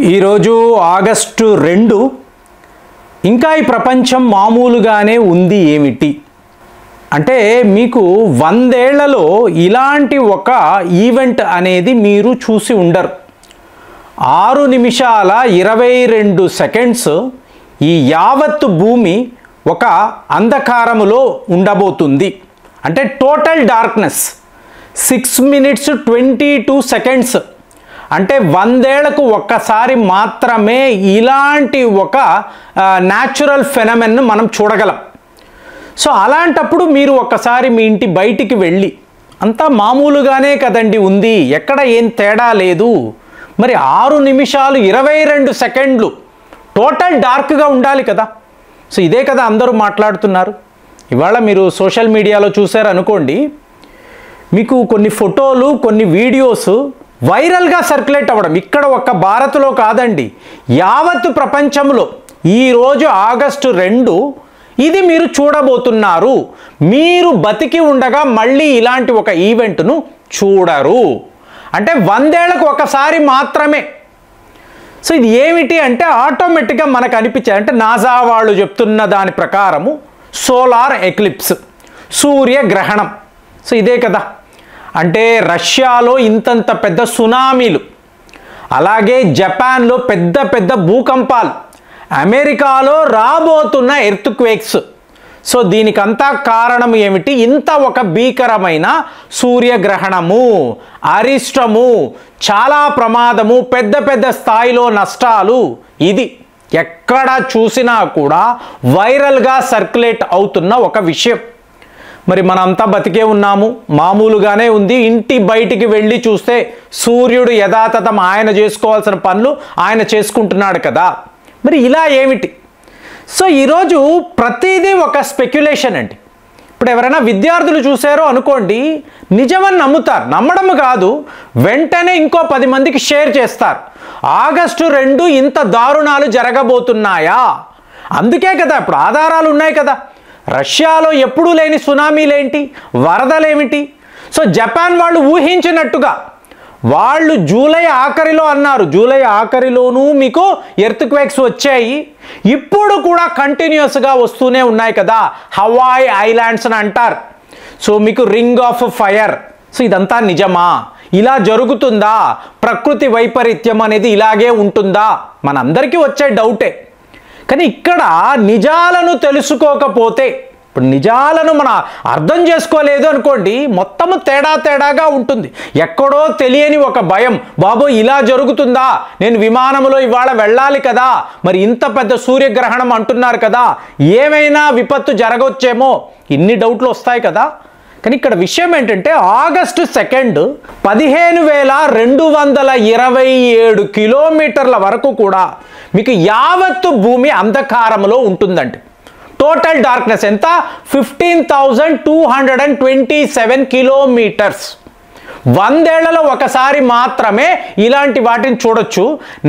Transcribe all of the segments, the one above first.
ఈరోజు ఆగస్టు 2 ఇంకా ఈ ప్రపంచం మామూలుగానే ఉంది ఏమిటి అంటే మీకు 100 ఏళ్లలో ఇలాంటి ఒక ఈవెంట్ అనేది మీరు చూసి ఉండరు 6 నిమిషాల 22 సెకండ్స్ ఈ యావత్ భూమి ఒక అంధకారములో ఉండబోతుంది అంటే టోటల్ డార్క్నెస్ 6 minutes 22 seconds అంటే 100 ఏళ్లకు ఒక్కసారి మాత్రమే ఇలాంటి ఒక న్యాచురల్ ఫెనమెన్ మనం చూడగలం సో అలాంటప్పుడు మీరు ఒక్కసారి మీ ఇంటి బయటికి వెళ్ళి అంతా మామూలుగానే కదండి ఉంది ఎక్కడ ఏం తేడా లేదు మరి 6 నిమిషాలు 22 సెకండ్లు టోటల్ డార్క్గా ఉండాలి కదా సో ఇదే కదా అందరూ మాట్లాడుతున్నారు ఇవాళ మీరు సోషల్ మీడియాలో చూశారు అనుకోండి మీకు కొన్ని ఫోటోలు కొన్ని వీడియోస్ వైరల్గా సర్క్యులేట్ అవ్వడం ఇక్కడ ఒక్క భారత్లో కాదండి యావత్ ప్రపంచంలో ఈరోజు ఆగస్టు 2 ఇది మీరు చూడబోతున్నారు మీరు బతికి ఉండగా మళ్ళీ ఇలాంటి ఒక ఈవెంట్ను చూడరు అంటే 100 ఏళ్లకు ఒకసారి మాత్రమే సో ఇది ఏమిటి అంటే ఆటోమేటిక్గా మనకు అనిపించే అంటే నాసా వాళ్ళు చెప్తున్న దాని ప్రకారము సోలార్ ఎక్లిప్స్ సూర్యగ్రహణం సో ఇదే కదా అంటే రష్యాలో ఇంతంత పెద్ద సునామీలు అలాగే జపాన్లో పెద్ద పెద్ద భూకంపాలు అమెరికాలో రాబోతున్న ఎర్త్క్వేక్స్ సో దీనికంతా కారణం ఏమిటి ఇంత ఒక భీకరమైన సూర్యగ్రహణము అరిష్టము చాలా ప్రమాదము పెద్ద పెద్ద స్థాయిలో నష్టాలు ఇది ఎక్కడ చూసినా కూడా వైరల్గా సర్క్యులేట్ అవుతున్న ఒక విషయం మరి మనంతా బతికే ఉన్నాము మామూలుగానే ఉంది ఇంటి బయటికి వెళ్ళి చూస్తే సూర్యుడు యథాతథం ఆయన చేసుకోవాల్సిన పనులు ఆయన చేసుకుంటున్నాడు కదా మరి ఇలా ఏమిటి సో ఈరోజు ప్రతిదీ ఒక స్పెక్యులేషన్ అండి ఇప్పుడు ఎవరైనా విద్యార్థులు చూసారో అనుకోండి నిజమని నమ్ముతారు నమ్మడం కాదు వెంటనే ఇంకో 10 మందికి షేర్ చేస్తారు ఆగస్టు 2 ఇంత దారుణాలు జరగబోతున్నాయా అందుకే కదా ఇప్పుడు ఆధారాలు ఉన్నాయి కదా రష్యాలో ఎప్పుడూ లేని సునామీలేంటి వరదలేమిటి సో జపాన్ వాళ్ళు ఊహించినట్టుగా వాళ్ళు జూలై ఆఖరిలో అన్నారు జూలై ఆఖరిలోనూ మీకు ఎర్త్క్వేక్స్ వచ్చాయి ఇప్పుడు కూడా కంటిన్యూస్గా వస్తూనే ఉన్నాయి కదా హవాయ్ ఐలాండ్స్ అని అంటారు సో మీకు రింగ్ ఆఫ్ ఫైర్ సో ఇదంతా నిజమా ఇలా జరుగుతుందా ప్రకృతి వైపరీత్యం అనేది ఇలాగే ఉంటుందా మనందరికీ వచ్చే డౌటే కానీ ఇక్కడ నిజాలను తెలుసుకోకపోతే ఇప్పుడు నిజాలను మనం అర్థం చేసుకోలేదు అనుకోండి మొత్తము తేడాగా ఉంటుంది ఎక్కడో తెలియని ఒక భయం బాబో ఇలా జరుగుతుందా నేను విమానంలో ఇవాళ వెళ్ళాలి కదా మరి ఇంత పెద్ద సూర్యగ్రహణం అంటున్నారు కదా ఏమైనా విపత్తు జరగవచ్చేమో ఇన్ని డౌట్లు వస్తాయి కదా కానీ ఇక్కడ విషయం ఏంటంటే ఆగస్టు 2 15,227 కిలోమీటర్ల వరకు కూడా మీకు యావత్తు భూమి అంధకారంలో ఉంటుందండి టోటల్ డార్క్నెస్ ఎంత 15,227 కిలోమీటర్స్ 100 ఏళ్లలో ఒకసారి మాత్రమే ఇలాంటి వాటిని చూడొచ్చు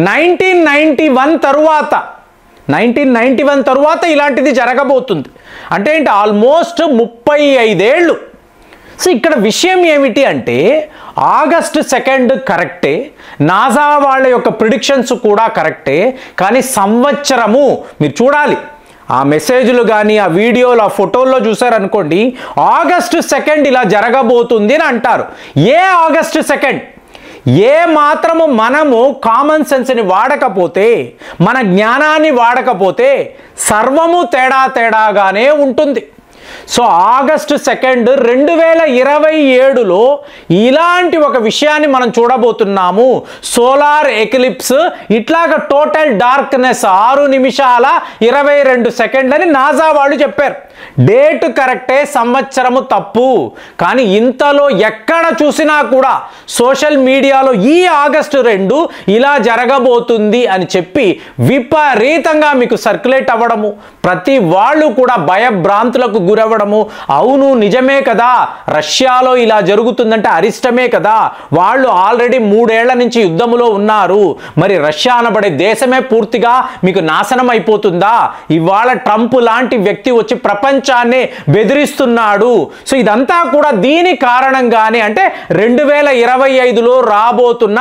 1991 తరువాత ఇలాంటిది జరగబోతుంది అంటే ఏంటి ఆల్మోస్ట్ 35 ఏళ్ళు సో ఇక్కడ విషయం ఏమిటి అంటే ఆగస్టు 2 కరెక్టే నాసా వాళ్ళ యొక్క ప్రిడిక్షన్స్ కూడా కరెక్టే కానీ సంవత్సరము మీరు చూడాలి ఆ మెసేజ్లు కానీ ఆ వీడియోలు ఆ ఫోటోల్లో చూసారనుకోండి ఆగస్టు 2 ఇలా జరగబోతుంది అని అంటారు ఏ ఆగస్టు 2 ఏ మాత్రము మనము కామన్ సెన్స్ని వాడకపోతే మన జ్ఞానాన్ని వాడకపోతే సర్వము తేడాగానే ఉంటుంది సో ఆగస్టు 2 2027లో ఇలాంటి ఒక విషయాన్ని మనం చూడబోతున్నాము సోలార్ ఎక్లిప్స్ ఇట్లాగ టోటల్ డార్క్నెస్ 6 నిమిషాల 22 సెకండ్లని నాసా వాళ్ళు చెప్పారు డేట్ కరెక్టే సంవత్సరము తప్పు కానీ ఇంతలో ఎక్కడ చూసినా కూడా సోషల్ మీడియాలో ఈ ఆగస్టు 2 ఇలా జరగబోతుంది అని చెప్పి విపరీతంగా మీకు సర్క్యులేట్ అవ్వడము ప్రతి వాళ్ళు కూడా భయభ్రాంతులకు గురవ్వడము అవును నిజమే కదా రష్యాలో ఇలా జరుగుతుందంటే అరిష్టమే కదా వాళ్ళు ఆల్రెడీ 3 ఏళ్ల నుంచి యుద్ధములో ఉన్నారు మరి రష్యా అనబడే దేశమే పూర్తిగా మీకు నాశనం అయిపోతుందా ఇవాళ ట్రంప్ లాంటి వ్యక్తి వచ్చి ప్రపంచ ప్రపంచాన్ని బెదిరిస్తున్నాడు. సో ఇదంతా కూడా దీని కారణంగానే, అంటే 2025లో రాబోతున్న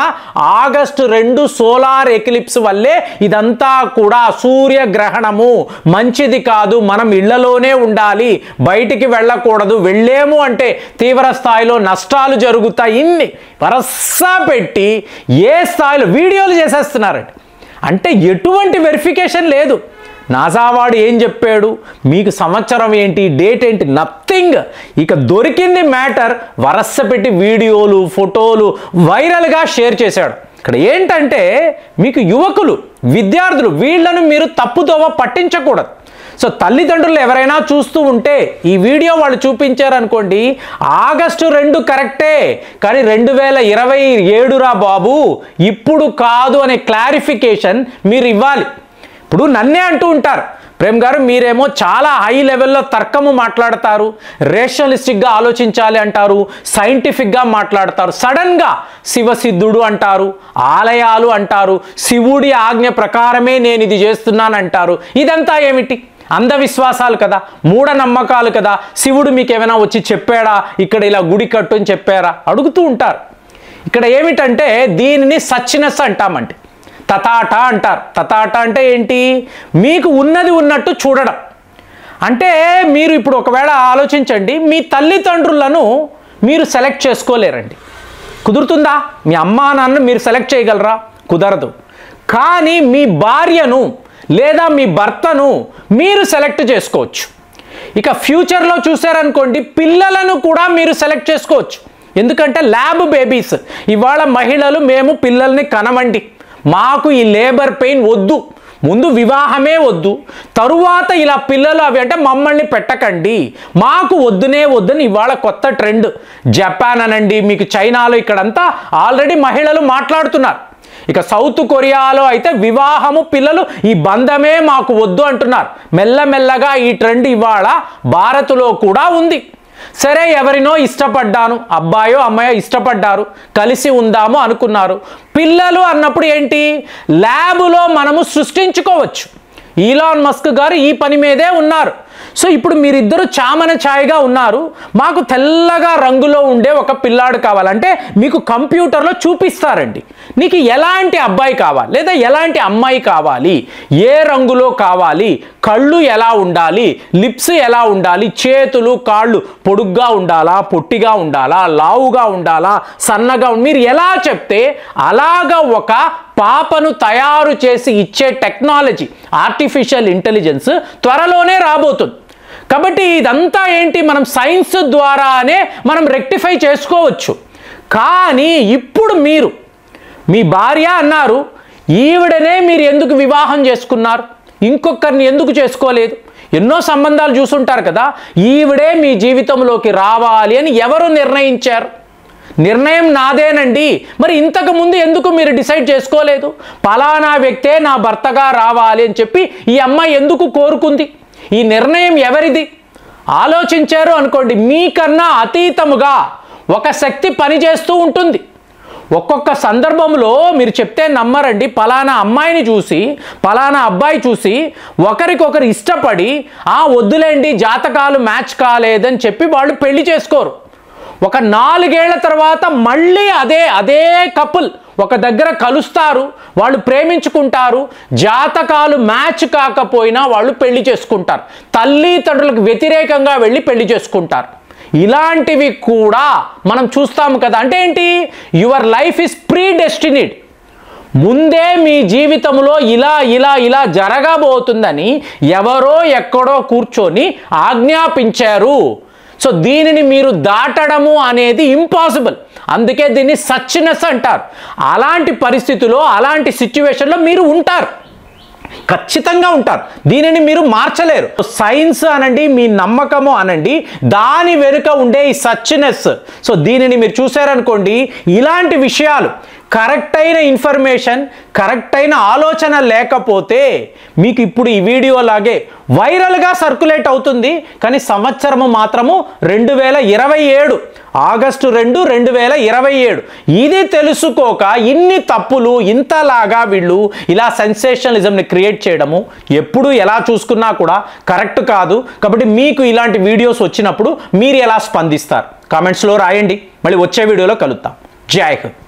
ఆగస్టు 2 సోలార్ ఎక్లిప్స్ వల్లే ఇదంతా కూడా. సూర్యగ్రహణము మంచిది కాదు, మనం ఇళ్లలోనే ఉండాలి, బయటికి వెళ్ళకూడదు, వెళ్ళేము అంటే తీవ్ర స్థాయిలో నష్టాలు జరుగుతాయి. ఇన్ని వరస పెట్టి ఏ స్థాయిలో వీడియోలు చేసేస్తున్నారండి. అంటే ఎటువంటి వెరిఫికేషన్ లేదు. నాసా వాడు ఏం చెప్పాడు, మీకు సంవత్సరం ఏంటి, డేట్ ఏంటి, నథింగ్. ఇక దొరికింది మ్యాటర్, వరస పెట్టి వీడియోలు ఫోటోలు వైరల్గా షేర్ చేశాడు. ఇక్కడ ఏంటంటే మీకు యువకులు విద్యార్థులు వీళ్ళను మీరు తప్పుదోవ పట్టించకూడదు. సో తల్లిదండ్రులు ఎవరైనా చూస్తూ ఉంటే ఈ వీడియో వాళ్ళు చూపించారనుకోండి, ఆగస్టు 2 కరెక్టే కానీ 2027 రా బాబు, ఇప్పుడు కాదు అనే క్లారిఫికేషన్ మీరు ఇవ్వాలి. ఇప్పుడు నన్నే అంటూ ఉంటారు, ప్రేమ్ గారు మీరేమో చాలా హై లెవెల్లో తర్కము మాట్లాడతారు, రేషనలిస్టిక్గా ఆలోచించాలి అంటారు, సైంటిఫిక్గా మాట్లాడతారు, సడన్గా శివసిద్ధుడు అంటారు, ఆలయాలు అంటారు, శివుడి ఆజ్ఞ ప్రకారమే నేను ఇది చేస్తున్నాను అంటారు. ఇదంతా ఏమిటి? అంధవిశ్వాసాలు కదా, మూఢనమ్మకాలు కదా. శివుడు మీకు ఏమైనా వచ్చి చెప్పాడా, ఇక్కడ ఇలా గుడి కట్టు అని చెప్పారా అడుగుతూ ఉంటారు. ఇక్కడ ఏమిటంటే దీనిని సచ్చినెస్ అంటామంటే, తతాట అంటారు. తతాట అంటే ఏంటి? మీకు ఉన్నది ఉన్నట్టు చూడడం. అంటే మీరు ఇప్పుడు ఒకవేళ ఆలోచించండి, మీ తల్లిదండ్రులను మీరు సెలెక్ట్ చేసుకోలేరండి. కుదురుతుందా? మీ అమ్మా నాన్న మీరు సెలెక్ట్ చేయగలరా? కుదరదు. కానీ మీ భార్యను లేదా మీ భర్తను మీరు సెలెక్ట్ చేసుకోవచ్చు. ఇక ఫ్యూచర్లో చూసారనుకోండి, పిల్లలను కూడా మీరు సెలెక్ట్ చేసుకోవచ్చు. ఎందుకంటే ల్యాబ్ బేబీస్ ఇవాళ మహిళలు, మేము పిల్లల్ని కనమండి, మాకు ఈ లేబర్ పెయిన్ వద్దు, ముందు వివాహమే వద్దు, తరువాత ఇలా పిల్లలు అవి అంటే మమ్మల్ని పెట్టకండి, మాకు వద్దునే వద్దని ఇవాళ కొత్త ట్రెండ్. జపాన్ అనండి, మీకు చైనాలో ఇక్కడంతా ఆల్రెడీ మహిళలు మాట్లాడుతున్నారు. ఇక సౌత్ కొరియాలో అయితే వివాహము పిల్లలు ఈ బంధమే మాకు వద్దు అంటున్నారు. మెల్లమెల్లగా ఈ ట్రెండ్ ఇవాళ భారత్లో కూడా ఉంది. సరే, ఎవరినో ఇష్టపడ్డాను, అబ్బాయో అమ్మాయో ఇష్టపడ్డారు, కలిసి ఉందాము అనుకున్నారు. పిల్లలు అన్నప్పుడు ఏంటి? ల్యాబులో మనము సృష్టించుకోవచ్చు. ఈలాన్ మస్క్ గారు ఈ పని మీదే ఉన్నారు. సో ఇప్పుడు మీరిద్దరు చామన ఛాయగా ఉన్నారు, మాకు తెల్లగా రంగులో ఉండే ఒక పిల్లాడు కావాలంటే మీకు కంప్యూటర్లో చూపిస్తారండి. నీకు ఎలాంటి అబ్బాయి కావాలి లేదా ఎలాంటి అమ్మాయి కావాలి, ఏ రంగులో కావాలి, కళ్ళు ఎలా ఉండాలి, లిప్స్ ఎలా ఉండాలి, చేతులు కాళ్ళు పొడుగ్గా ఉండాలా, పొట్టిగా ఉండాలా, లావుగా ఉండాలా, సన్నగా మీరు ఎలా చెప్తే అలాగా ఒక పాపను తయారు చేసి ఇచ్చే టెక్నాలజీ, ఆర్టిఫిషియల్ ఇంటెలిజెన్స్ త్వరలోనే రాబోతుంది. కాబట్టి ఇదంతా ఏంటి, మనం సైన్స్ ద్వారానే మనం రెక్టిఫై చేసుకోవచ్చు. కానీ ఇప్పుడు మీరు మీ భార్య అన్నారు, ఈవిడనే మీరు ఎందుకు వివాహం చేసుకున్నారు, ఇంకొకరిని ఎందుకు చేసుకోలేదు? ఎన్నో సంబంధాలు చూసుంటారు కదా, ఈవిడే మీ జీవితంలోకి రావాలి అని ఎవరు నిర్ణయించారు? నిర్ణయం నాదేనండి. మరి ఇంతకు ముందు ఎందుకు మీరు డిసైడ్ చేసుకోలేదు? పలానా వ్యక్తే నా భర్తగా రావాలి అని చెప్పి ఈ అమ్మాయి ఎందుకు కోరుకుంది? ఈ నిర్ణయం ఎవరిది? ఆలోచించారు అనుకోండి, మీకన్నా అతీతముగా ఒక శక్తి పనిచేస్తూ ఉంటుంది. ఒక్కొక్క సందర్భంలో మీరు చెప్తే నమ్మరండి, పలానా అమ్మాయిని చూసి పలానా అబ్బాయి చూసి ఒకరికొకరు ఇష్టపడి వద్దులేండి జాతకాలు మ్యాచ్ కాలేదని చెప్పి వాళ్ళు పెళ్లి చేసుకోరు. ఒక 4 ఏళ్ల తర్వాత మళ్ళీ అదే కపుల్ ఒక దగ్గర కలుస్తారు, వాళ్ళు ప్రేమించుకుంటారు, జాతకాలు మ్యాచ్ కాకపోయినా వాళ్ళు పెళ్లి చేసుకుంటారు, తల్లిదండ్రులకు వ్యతిరేకంగా వెళ్ళి పెళ్లి చేసుకుంటారు. ఇలాంటివి కూడా మనం చూస్తాము కదా. అంటే ఏంటి? Your life is predestined. ముందే మీ జీవితంలో ఇలా జరగబోతుందని ఎవరో ఎక్కడో కూర్చొని ఆజ్ఞాపించారు. సో దీనిని మీరు దాటడము అనేది ఇంపాసిబుల్. అందుకే దీన్ని సచ్చినెస్ అంటారు. అలాంటి పరిస్థితిలో, అలాంటి సిచ్యువేషన్లో మీరు ఉంటారు, ఖచ్చితంగా ఉంటారు. దీనిని మీరు మార్చలేరు. సైన్స్ అనండి, మీ నమ్మకము అనండి, దాని వెనుక ఉండే ఈ సచ్చినెస్. సో దీనిని మీరు చూసారనుకోండి, ఇలాంటి విషయాలు కరెక్ట్ అయిన ఇన్ఫర్మేషన్, కరెక్ట్ అయిన ఆలోచన లేకపోతే మీకు ఇప్పుడు ఈ వీడియో లాగే వైరల్గా సర్క్యులేట్ అవుతుంది. కానీ సంవత్సరము మాత్రము 2027, ఆగస్టు 2, 2027. ఇది తెలుసుకోక ఇన్ని తప్పులు, ఇంతలాగా వీళ్ళు ఇలా సెన్సేషనలిజంని క్రియేట్ చేయడము ఎప్పుడు ఎలా చూసుకున్నా కూడా కరెక్ట్ కాదు. కాబట్టి మీకు ఇలాంటి వీడియోస్ వచ్చినప్పుడు మీరు ఎలా స్పందిస్తారు కామెంట్స్లో రాయండి. మళ్ళీ వచ్చే వీడియోలో కలుద్దాం. జై హింద్.